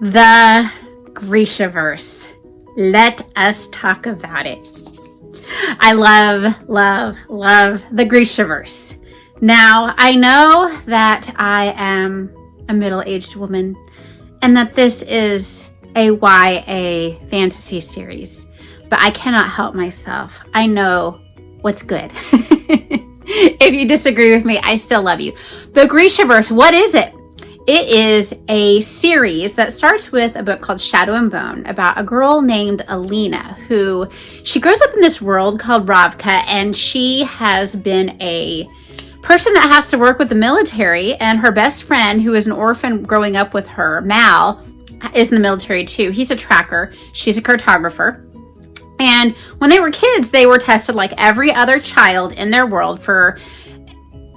The Grishaverse. Let us talk about it. I love the Grishaverse. Now, I know that I am a middle-aged woman and that this is a YA fantasy series, but I cannot help myself. I know what's good. If you disagree with me, I still love you. The Grishaverse, what is it? It is a series that starts with a book called Shadow and Bone about a girl named Alina who, she grows up in this world called Ravka, and she has been a person that has to work with the military, and her best friend, who is an orphan growing up with her, Mal, is in the military too. He's a tracker. She's a cartographer. And when they were kids, they were tested like every other child in their world for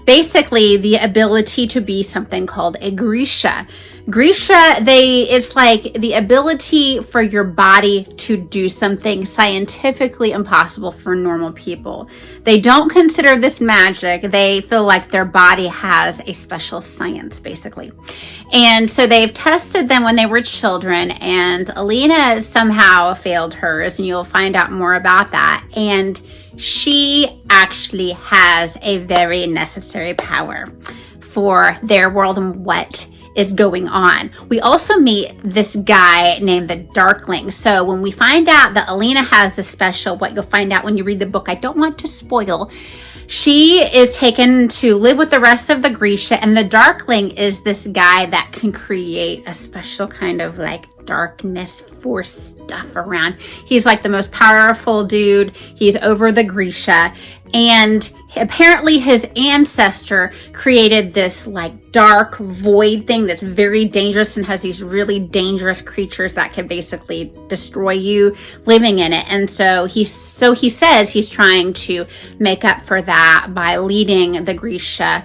basically the ability to be something called a Grisha. Grisha, it's like the ability for your body to do something scientifically impossible for normal people. They don't consider this magic. They feel like their body has a special science, basically. And so they've tested them when they were children, and Alina somehow failed hers, and you'll find out more about that. And she actually has a very necessary power for their world and what is going on. We also meet this guy named the Darklings. So when we find out that Alina has this special, what you'll find out when you read the book, I don't want to spoil, she is taken to live with the rest of the Grisha, and the Darkling is this guy that can create a special kind of like darkness force stuff around. He's like the most powerful dude. He's over the Grisha, and apparently his ancestor created this like dark void thing that's very dangerous and has these really dangerous creatures that can basically destroy you living in it. And so he says he's trying to make up for that by leading the Grisha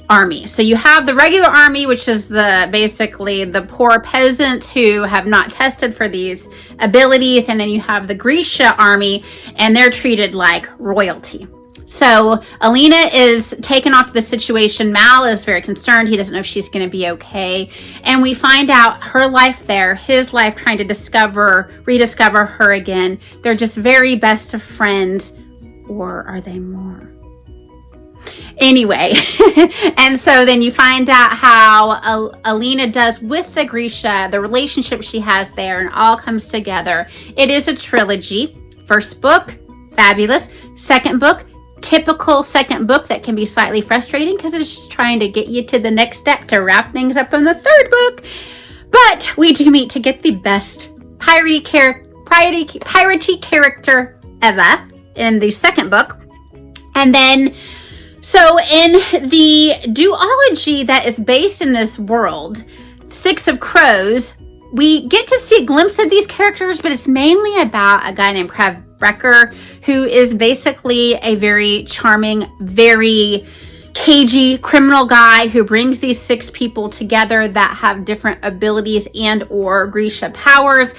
army. So you have the regular army, which is basically the poor peasants who have not tested for these abilities, and then you have the Grisha army, and they're treated like royalty. So Alina is taken off the situation. Mal is very concerned. He doesn't know if she's going to be okay. And we find out her life there, his life, trying to rediscover her again. They're just very best of friends. Or are they more? Anyway, and so then you find out how Alina does with the Grisha, the relationship she has there, and all comes together. It is a trilogy. First book, fabulous. Second book, typical second book that can be slightly frustrating because it's just trying to get you to the next step to wrap things up in the third book. But we do meet to get the best piratey character ever in the second book. And then, so in the duology that is based in this world, Six of Crows, we get to see a glimpse of these characters, but it's mainly about a guy named Brecker, who is basically a very charming, very cagey criminal guy who brings these six people together that have different abilities and or Grisha powers.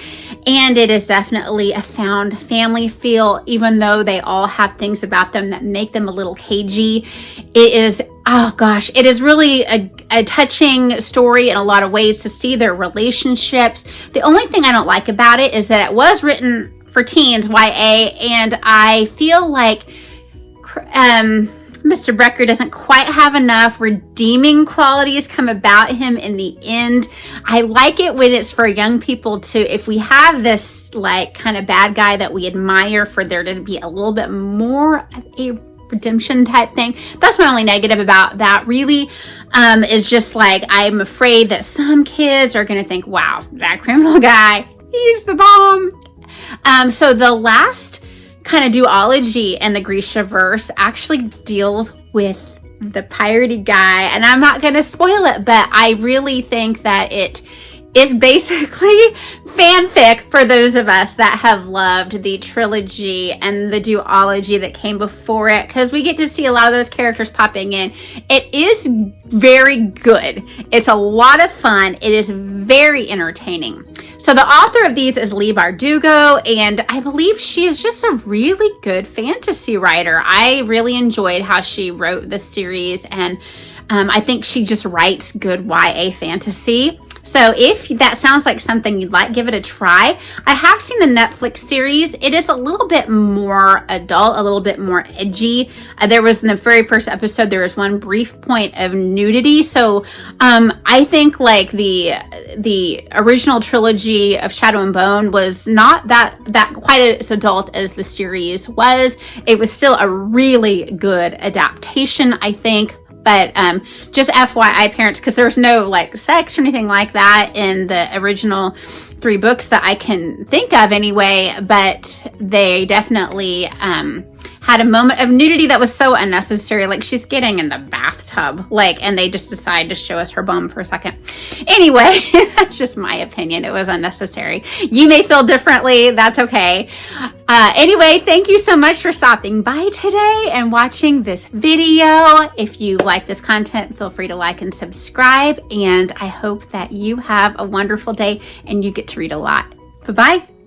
And it is definitely a found family feel, even though they all have things about them that make them a little cagey. It is, oh gosh, it is really a touching story in a lot of ways to see their relationships. The only thing I don't like about it is that it was written for teens, YA, and I feel like Mr. Brecker doesn't quite have enough redeeming qualities come about him in the end. I like it when it's for young people too. If we have this like kind of bad guy that we admire, for there to be a little bit more of a redemption type thing. That's my only negative about that really, is just like, I'm afraid that some kids are going to think, wow, that criminal guy, he's the bomb. So the last kind of duology in the Grisha Verse actually deals with the piratey guy, and I'm not going to spoil it, but I really think that it is basically fanfic for those of us that have loved the trilogy and the duology that came before it, because we get to see a lot of those characters popping in. It is very good. It's a lot of fun. It is very entertaining. So the author of these is Leigh Bardugo, and I believe she is just a really good fantasy writer. I really enjoyed how she wrote this series, and I think she just writes good YA fantasy. So if that sounds like something you'd like, give it a try. I have seen the Netflix series. It is a little bit more adult, a little bit more edgy. There was in the very first episode, there was one brief point of nudity. So I think like the original trilogy of Shadow and Bone was not that quite as adult as the series was. It was still a really good adaptation, I think. But just FYI, parents, because there's no like sex or anything like that in the original 3 books that I can think of anyway. But they definitely had a moment of nudity that was so unnecessary. Like she's getting in the bathtub, like, and they just decide to show us her bum for a second. Anyway, that's just my opinion. It was unnecessary. You may feel differently. That's okay. Anyway, thank you so much for stopping by today and watching this video. If you like this content, feel free to like and subscribe. And I hope that you have a wonderful day and you get to read a lot. Bye-bye.